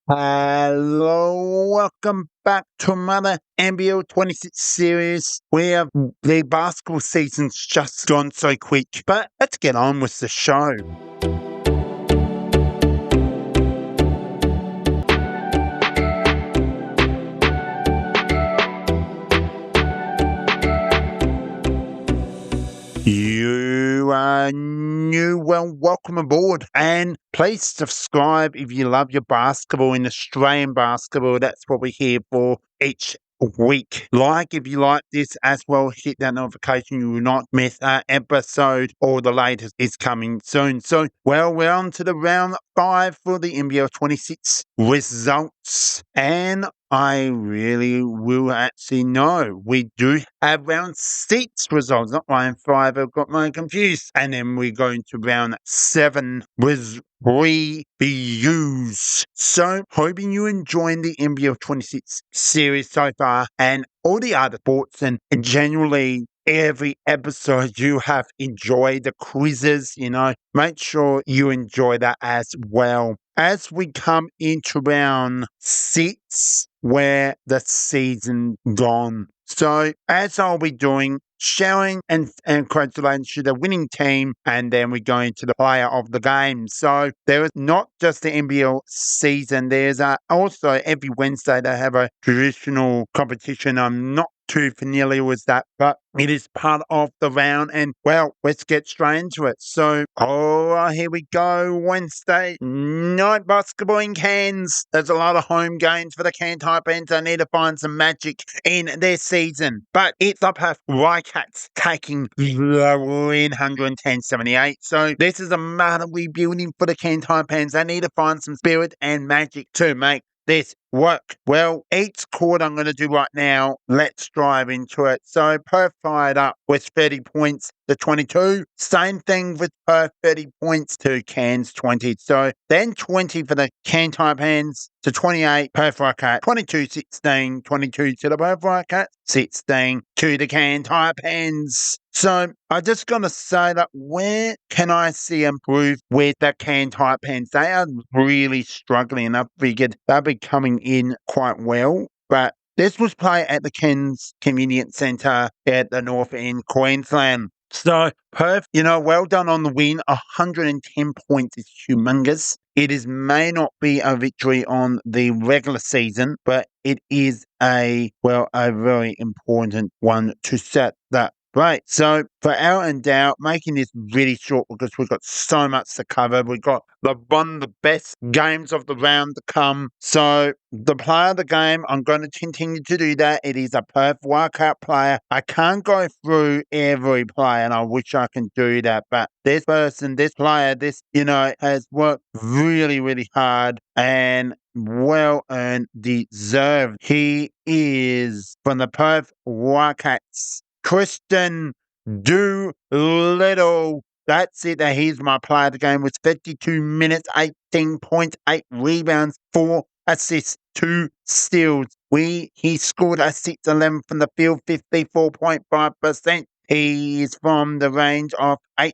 Hello, welcome back to another NBL 26 series where the basketball season's just gone so quick. But let's get on with the show. You are new, well, welcome aboard, and please subscribe if you love your basketball in Australian basketball. That's what we're here for each week. Like if you like this as well, hit that notification. You will not miss an episode, or the latest is coming soon. So, well, we're on to the round 5 for the NBL 26 results, and I really will actually know. We do have round 6 results, not round 5. I've got mine confused. And then we're going to round 7 with reviews. So, hoping you enjoying the NBL 26 series so far and all the other sports, and generally every episode you have enjoyed the quizzes, make sure you enjoy that as well. As we come into round 6, where the season gone. So, as I'll be doing, showing and congratulations to the winning team, and then we go into the player of the game. So there is not just the NBL season, there's also every Wednesday they have a traditional competition. I'm not too familiar with that, but it is part of the round, and well, let's get straight into it. So, here we go. Wednesday night basketball in Cairns. There's a lot of home games for the Cairns Taipans. They need to find some magic in their season, but it's the Perth Wildcats taking the win 110-78. So this is a matter rebuilding for the Cairns Taipans. They need to find some spirit and magic to make this work. Well, each quarter I'm going to do right now. Let's dive into it. So Perth fired up with 30 points to 22. Same thing with Perth, 30 points to Cairns 20. So then 20 for the Cairns Taipans to 28. Perth Wildcats 22-16. 22 to the Perth Wildcats. 16 to the Cairns Taipans. So I'm just going to say that where can I see improve with the Cairns Taipans? They are really struggling. I figured they'll be coming in quite well, but this was played at the Cairns Community Centre at the North End, Queensland. So Perth, well done on the win. 110 points is humongous. It may not be a victory on the regular season, but it is a very important one to set that right. So for Out and Doubt, making this really short because we've got so much to cover. We've got one of the best games of the round to come. So the player of the game, I'm going to continue to do that. It is a Perth Wildcat player. I can't go through every player, and I wish I can do that. But this player, has worked really, really hard and well and deserved. He is from the Perth Wildcats. Christian Doolittle. That's it. He's my player of the game with 52 minutes, 18 points, 8 rebounds, 4 assists, 2 steals. He scored a 6-11 from the field, 54.5%. He is from the range of 5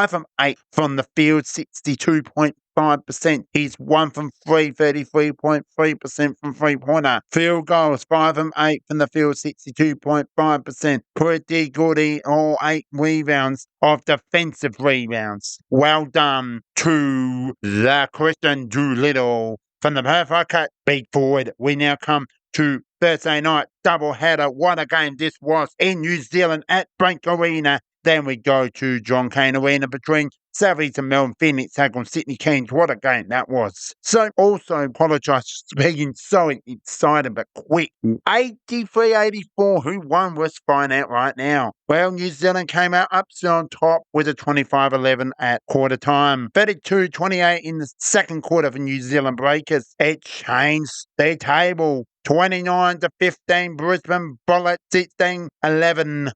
from 8 from the field, 62.5%. He's 1 from 3, 33.3% from three-pointer. Field goals, 5 from 8 from the field, 62.5%. Pretty good, all 8 rebounds of defensive rebounds. Well done to the Christian Doolittle from the Perth Wildcats. Big forward. We now come to Thursday night doubleheader. What a game this was in New Zealand at Bank Arena. Then we go to John Cain Arena between Savage and Melbourne Phoenix take on Sydney Kings. What a game that was. So also apologise for being so excited but quick. 83-84. Who won? Let's find out right now. Well, New Zealand came out upset on top with a 25-11 at quarter time. 32-28 in the second quarter for New Zealand Breakers. It changed their table. 29-15 Brisbane Bullets, 16-11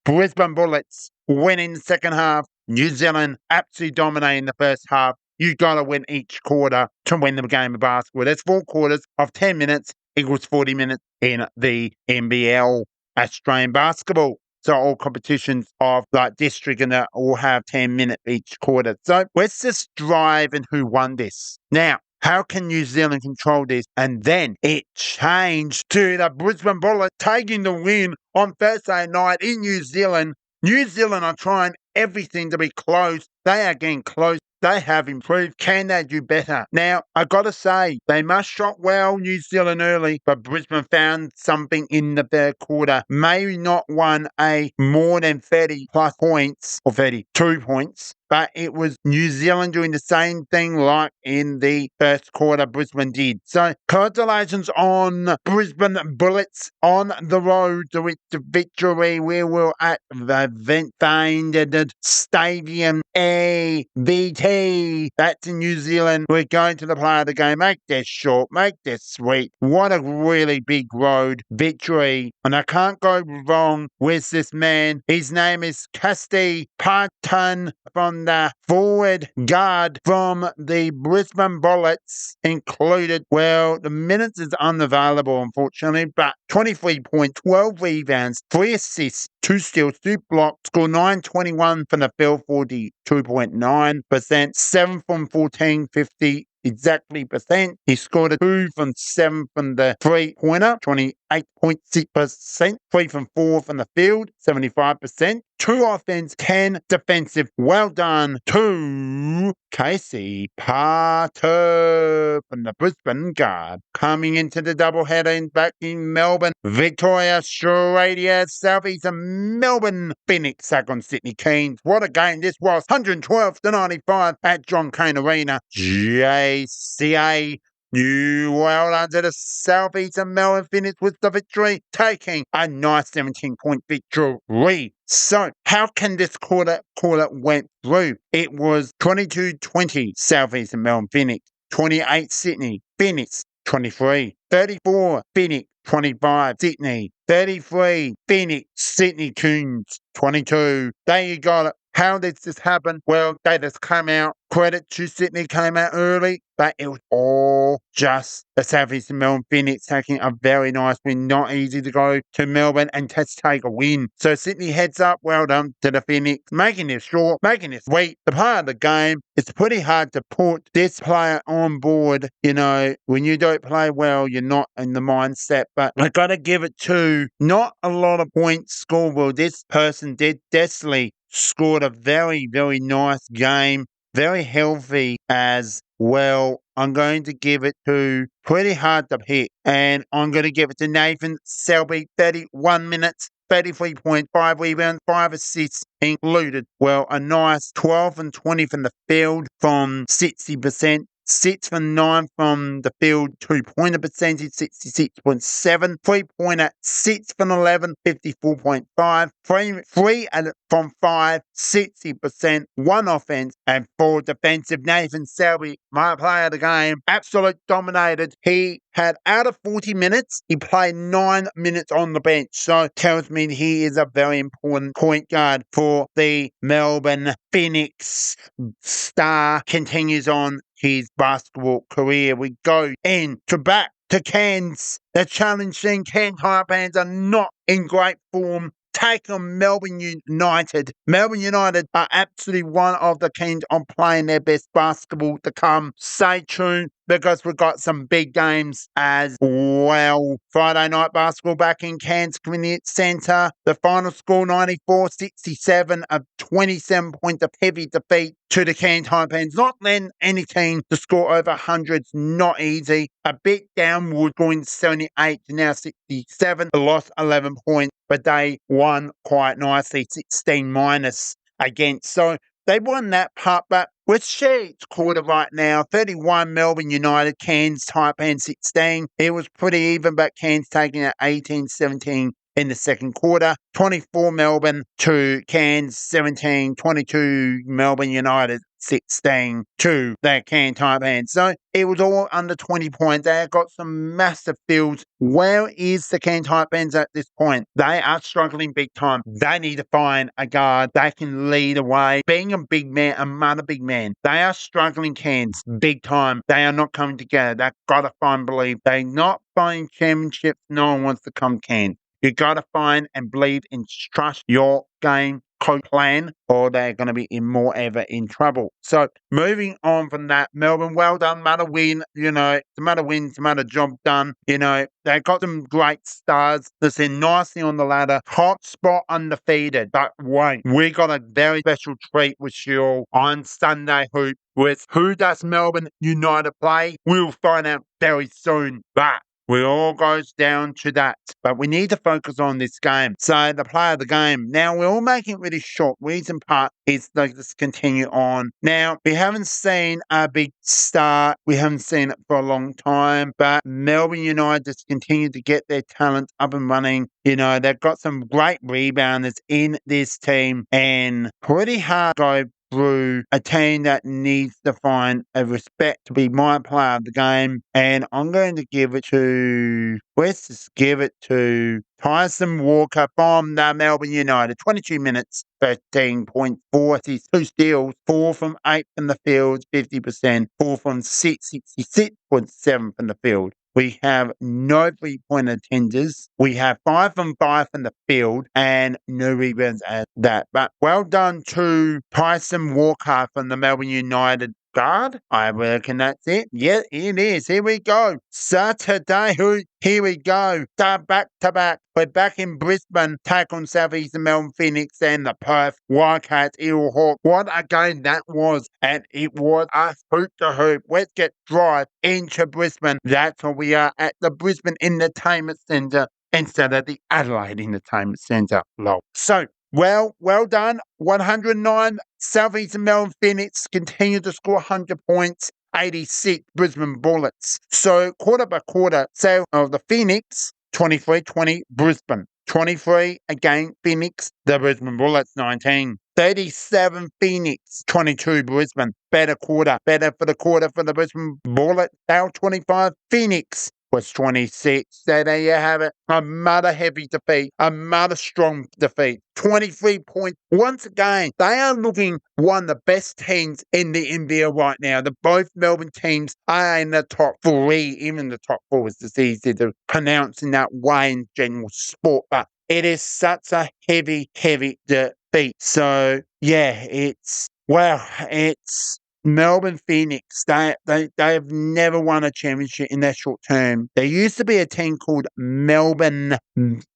Brisbane Bullets winning the second half. New Zealand absolutely dominating the first half. You got to win each quarter to win the game of basketball. That's 4 quarters of 10 minutes equals 40 minutes in the NBL Australian basketball. So all competitions of district and that all have 10 minutes each quarter. So let's just drive in who won this. Now, how can New Zealand control this? And then it changed to the Brisbane Bullets taking the win on Thursday night in New Zealand. New Zealand are trying everything to be close. They are getting close. They have improved. Can they do better? Now, I got to say, they must shot well, New Zealand early, but Brisbane found something in the third quarter. Maybe not won a more than 30 plus points, or 32 points, but it was New Zealand doing the same thing like in the first quarter Brisbane did. So, congratulations on Brisbane Bullets on the road to victory. We were at the vent-famed Stadium AVT. That's in New Zealand. We're going to the play of the game. Make this short, make this sweet. What a really big road victory. And I can't go wrong with this man. His name is Cairns Taipans from the forward guard from the Brisbane Bullets included. Well, the minutes is unavailable, unfortunately, but 23 points, 12 rebounds, 3 assists, 2 steals, 2 blocks, score 9.21 from the field, 42.9%, 7 from 14, 50 exactly percent. He scored a 2 from 7 from the three-pointer, 28.6%, 3 from 4 from the field, 75%, 2 offense, 10 defensive. Well done to Casey Parter from the Brisbane guard. Coming into the doubleheader back in Melbourne, Victoria, Australia, Southeast and Melbourne Phoenix back on Sydney Cairns. What a game this was. 112-95 at John Cain Arena. JCA. Well done to the Southeast and Melbourne Phoenix with the victory, taking a nice 17-point victory. So, how can this quarter went through? It was 22-20 Southeast and Melbourne Phoenix, 28 Sydney, Phoenix 23, 34 Phoenix, 25 Sydney, 33 Phoenix, Sydney Coons 22. There you got it. How did this happen? Well, they just came out. Credit to Sydney came out early, but it was all just the Southeast and Melbourne Phoenix taking a very nice win. Not easy to go to Melbourne and just take a win. So Sydney heads up. Well done to the Phoenix. Making this short, making this sweet. The part of the game, it's pretty hard to put this player on board. You know, when you don't play well, you're not in the mindset. But I got to give it to not a lot of points scored. Well, this person did. Desley scored a very, very nice game. Very healthy as well. I'm going to give it to pretty hard to hit. And I'm going to give it to Nathan Selby, 31 minutes, 33.5 rebounds, 5 assists included. Well, a nice 12 and 20 from the field from 60%. 6 from 9 from the field, 2-pointer percentage, 66.7. 3-pointer, 6 from 11, 54.5. 3 from 5, 60%. 1 offense and 4 defensive. Nathan Selby, my player of the game, absolute dominated. He had out of 40 minutes, he played 9 minutes on the bench. So tells me he is a very important point guard for the Melbourne Phoenix. Star continues on his basketball career. We go back to Cairns. The challenging Cairns Taipans are not in great form. Take on Melbourne United. Melbourne United are absolutely one of the Cairns on playing their best basketball to come. Stay tuned because we've got some big games as well. Friday night basketball back in Cairns Community Centre. The final score 94-67, a 27-point heavy defeat to the Cairns Taipans. Not letting any team to score over 100's not easy. A bit downward, going 78 to now 67. They lost 11 points, but they won quite nicely, 16 minus against. So they won that part, but with Sheets quarter right now, 31 Melbourne United, Cairns Taipans 16. It was pretty even, but Cairns taking it 18-17 in the second quarter. 24 Melbourne to Cairns 17, 22 Melbourne United 16 to the Cairns Taipans. So it was all under 20 points. They have got some massive fields. Where is the Cairns Taipans at this point? They are struggling big time. They need to find a guard that can lead away. Being a big man, a big man, they are struggling Cairns big time. They are not coming together. They've got to find believe. They're not finding championships. No one wants to come Cairns. You got to find and believe and trust your game plan, or they're going to be in more ever in trouble. So moving on from that, Melbourne, well done, matter win, matter win, matter job done. They got some great stars. They're in nicely on the ladder, top spot undefeated. But wait, we got a very special treat with you all on Sunday Hoop. With who does Melbourne United play? We'll find out very soon. But it all goes down to that. But we need to focus on this game. So the player of the game. Now, we're all making it really short. Reason part is let's continue on. Now, we haven't seen a big star. We haven't seen it for a long time. But Melbourne United just continue to get their talent up and running. They've got some great rebounders in this team. And pretty hard to go through a team that needs to find a respect to be my player of the game. And I'm going to give it to, let's just give it to Tyson Walker from the Melbourne United. 22 minutes, 13 points, 42 steals, 4 from 8 from the field, 50%, 4 from 6, 66.7 from the field. We have no 3-point attenders. We have 5 from 5 from the field and no rebounds at that. But well done to Tyson Walker from the Melbourne United guard. I reckon that's it. Yeah, it is. Here we go. Saturday. Here we go. Start back to back. We're back in Brisbane. Take on Southeastern Melbourne Phoenix and the Perth Wildcats Illawarra. What a game that was. And it was a hoop to hoop. Let's get drive into Brisbane. That's where we are at the Brisbane Entertainment Centre instead of the Adelaide Entertainment Centre. Lol. So, well done. 109. Southeastern Melbourne Phoenix continue to score 100 points. 86 Brisbane Bullets. So quarter by quarter, so of the Phoenix, 23-20 Brisbane. 23 again Phoenix, the Brisbane Bullets 19. 37 Phoenix, 22 Brisbane. Better for the quarter for the Brisbane Bullets. Now 25 Phoenix was 26. So there you have it. A mother heavy defeat. A mother strong defeat. 23 points. Once again, they are looking one of the best teams in the NBL right now. The both Melbourne teams are in the top 3. Even the top 4 is just easy to pronounce in that way in general sport. But it is such a heavy defeat. So yeah, it's Melbourne Phoenix. They have never won a championship in their short term. There used to be a team called Melbourne,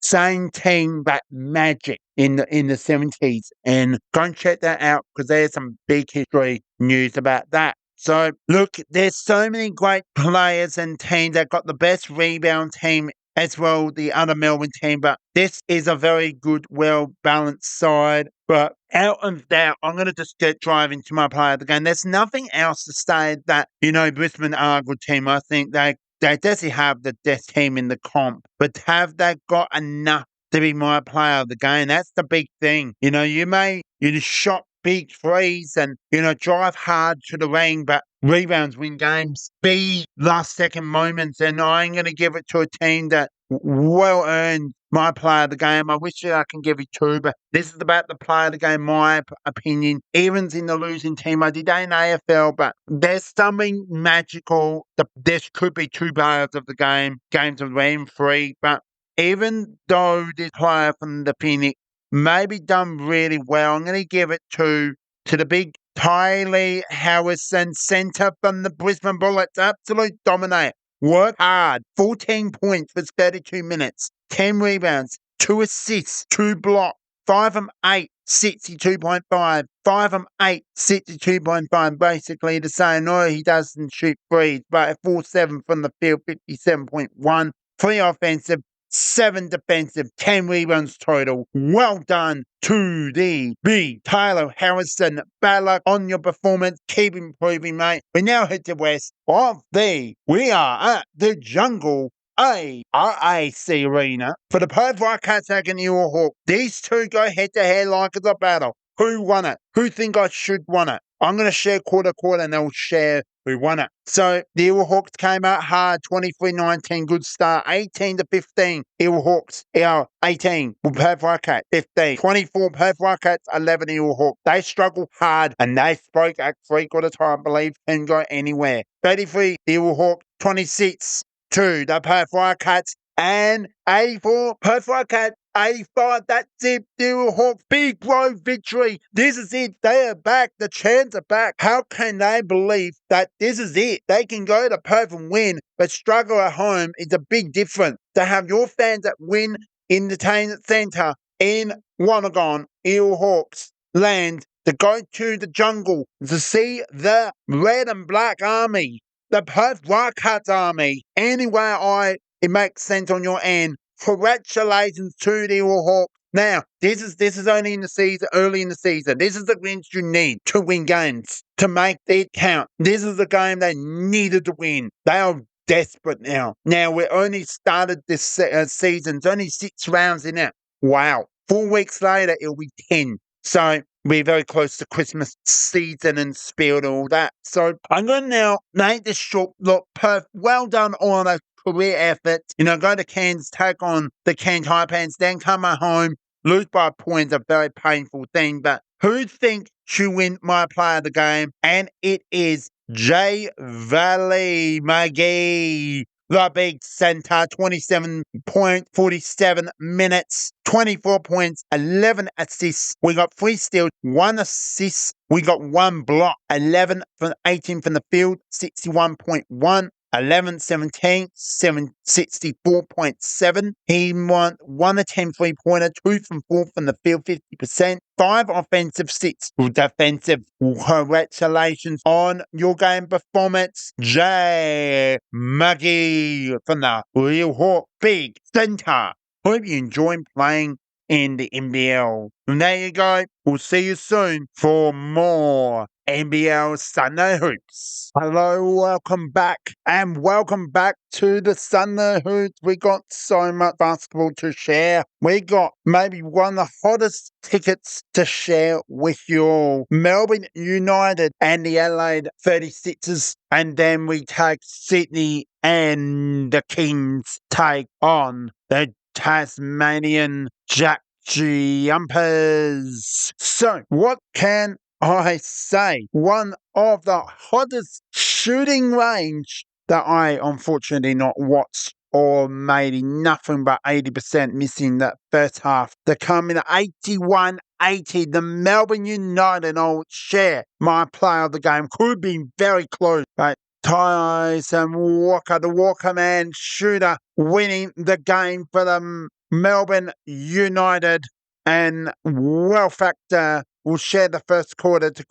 same team but Magic in the 70s, and go and check that out because there's some big history news about that. So look, there's so many great players and teams that got the best rebound team as well, the other Melbourne team, but this is a very good, well-balanced side. But out of that, I'm going to just get driving to my player of the game. There's nothing else to say that, Brisbane are a good team. I think they definitely have the best team in the comp, but have they got enough to be my player of the game? That's the big thing. You shot big threes and, drive hard to the ring, but rebounds win games. Be last second moments, and I'm going to give it to a team that well earned my player of the game. I wish I can give you 2, but this is about the player of the game, my opinion. Evans in the losing team. I did in AFL, but there's something magical. This could be 2 players of the game. Games of round 3, but even though this player from the Phoenix maybe done really well, I'm going to give it to the big Tylee Harrison centre from the Brisbane Bullets. Absolute dominator. Work hard. 14 points for 32 minutes. 10 rebounds. 2 assists. 2 blocks. 5 from 8. 62.5. 5 from 8. 62.5. Basically the same. No, he doesn't shoot threes, but 4-7 from the field. 57.1. 3 offensive. 7 defensive, 10 rebounds total. Well done to the big Tylee Harrison. Bad luck on your performance. Keep improving, mate. We now head to west of we are at the Jungle RAC Arena for the Perth Wildcats and Illawarra. These two go head to head like it's a battle. Who won it? Who think I should won it? I'm going to share quarter and they'll share who won it. So the Illawarra came out hard, 23-19, good start, 18-15. Illawarra, 18, Perth Wildcats, 15. 24, Perth Wildcats, 11, Illawarra. They struggled hard and they spoke at 3/4 time, I believe, can go anywhere. 33, the Illawarra, 26, 2, the Perth Wildcats, and 84, Perth Wildcats 85. That's it. Hawk, big road victory. This is it. They are back. The Chants are back. How can they believe that this is it? They can go to Perth and win, but struggle at home is a big difference. To have your fans that win in the Entertainment Centre in Wollongong, Hawks land, to go to the jungle to see the red and black army, the Perth Wildcats army. Anyway, it makes sense on your end. Congratulations to the Hawks. Now, this is only in the season, early in the season. This is the wins you need to win games, to make it count. This is the game they needed to win. They are desperate now. Now, we only started this season. It's only 6 rounds in it. Wow. 4 weeks later, it'll be 10. So, we're very close to Christmas season and spirit and all that. So, I'm going to now make this short. Look, Perth, well done on a career effort. Go to Cairns, take on the Cairns Taipans, then come at home, lose by points, a very painful thing. But who think should win my player of the game? And it is J. Valley McGee, the big centre, 27.47 minutes, 24 points, 11 assists. We got 3 steals, 1 assist. We got 1 block, 11 from 18 from the field, 61.1. 11, 17, 64.7. He won 1 attempt 3-pointer, 2 from 4 from the field, 50%. 5 offensive, 6 defensive. Congratulations on your game performance, Jay Maggie from the Real Hawk Big Centre. Hope you enjoy playing in the NBL. And there you go. We'll see you soon for more NBL Sunday Hoops. Hello, welcome back. And welcome back to the Sunday Hoops. We got so much basketball to share. We got maybe one of the hottest tickets to share with you all. Melbourne United and the Adelaide 36ers. And then we take Sydney and the Kings take on the Tasmanian JackJumpers. So, what can I say? One of the hottest shooting range that I unfortunately not watched, or maybe nothing but 80% missing that first half. To come in at 81-80, the Melbourne United, I'll share my player of the game. Could be very close, but Tyson Walker, the Walker man shooter, winning the game for the Melbourne United. And well factor will share the first quarter to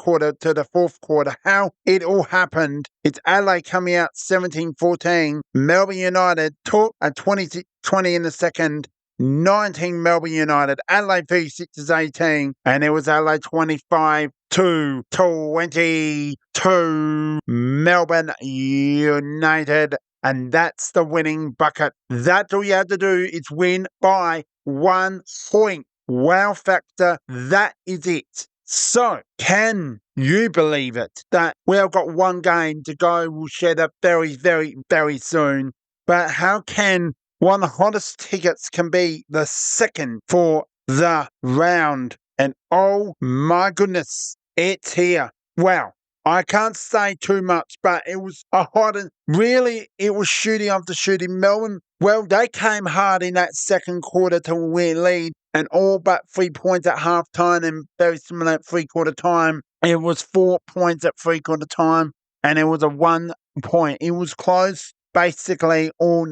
the fourth quarter. How it all happened. It's Adelaide coming out 17-14. Melbourne United took a 26-20 in the second. 19 Melbourne United. Adelaide 36-18. And it was Adelaide 25-22 Melbourne United. And that's the winning bucket. That's all you have to do is win by 1 point. Wow factor, that is it. So, can you believe it that we've got 1 game to go? We'll share that very, very, very soon. But how can one of the hottest tickets can be the second for the round? And oh my goodness, it's here. Wow. I can't say too much, but it was a hot and really it was shooting after shooting. Melbourne, well, they came hard in that second quarter to win lead and all but 3 points at halftime and very similar at 3/4 time. It was 4 points at 3/4 time and it was a 1 point. It was close basically all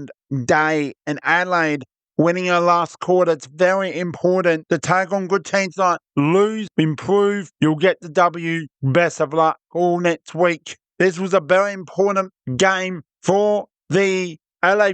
day. And Adelaide winning our last quarter, it's very important to take on good teams like lose, improve, you'll get the W. Best of luck all next week. This was a very important game for the LA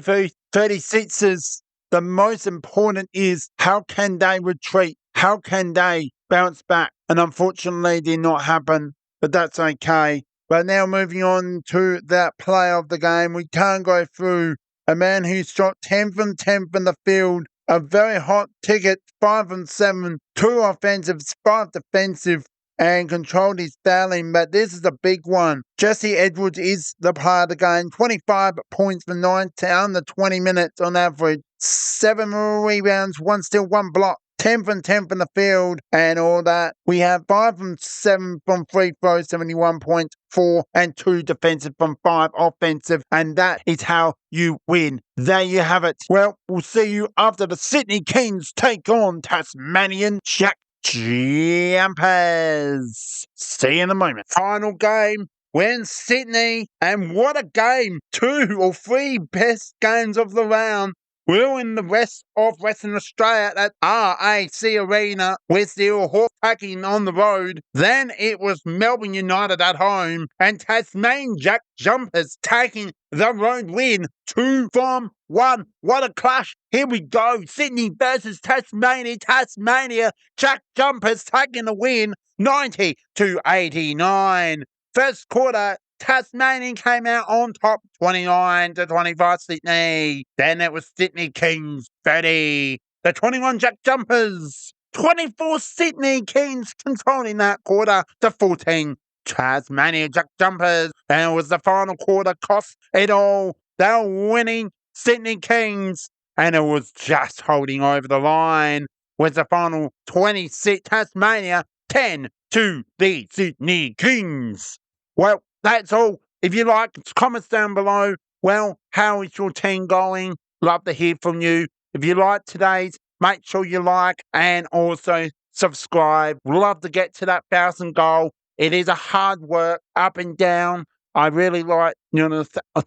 36ers. The most important is how can they retreat? How can they bounce back? And unfortunately, it did not happen, but that's okay. But now moving on to that player of the game, we can't go through a man who shot 10 from 10 from the field, a very hot ticket, 5 from 7, 2 offensives, 5 defensive, and controlled his fouling. But this is a big one. Jesse Edwards is the player of the game, 25 points for 9 to under 20 minutes on average, 7 rebounds, 1 steal, 1 block, 10 from 10 from the field and all that. We have 5 from 7 from free throws, 71 points, 4 and 2 defensive from 5 offensive. And that is how you win. There you have it. Well, we'll see you after the Sydney Kings take on Tasmanian JackJumpers. See you in a moment. Final game. We're in Sydney, and what a game! 2 or 3 best games of the round. We're in the rest of Western Australia at RAC Arena. We're still horse packing on the road. Then it was Melbourne United at home, and Tasmanian JackJumpers taking the road win. 2 from 1. What a clash. Here we go. Sydney versus Tasmania. Tasmania JackJumpers taking the win 90-89. First quarter, Tasmanian came out on top 29-25 Sydney. Then it was Sydney Kings 30. The 21 JackJumpers. 24 Sydney Kings controlling that quarter to 14 Tasmania JackJumpers. And it was the final quarter, cost it all. They were winning Sydney Kings. And it was just holding over the line. Was the final 26 Tasmania 10 to the Sydney Kings. Well, that's all. If you like, comments down below. Well, how is your team going? Love to hear from you. If you like today's, make sure you like and also subscribe. Love to get to that 1,000 goal. It is a hard work, up and down. I really like,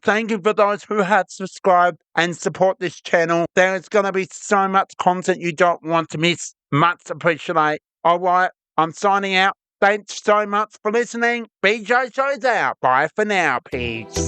thank you for those who have subscribed and support this channel. There's going to be so much content you don't want to miss. Much appreciate. All right, I'm signing out. Thanks so much for listening. BJ Show's out. Bye for now. Peace.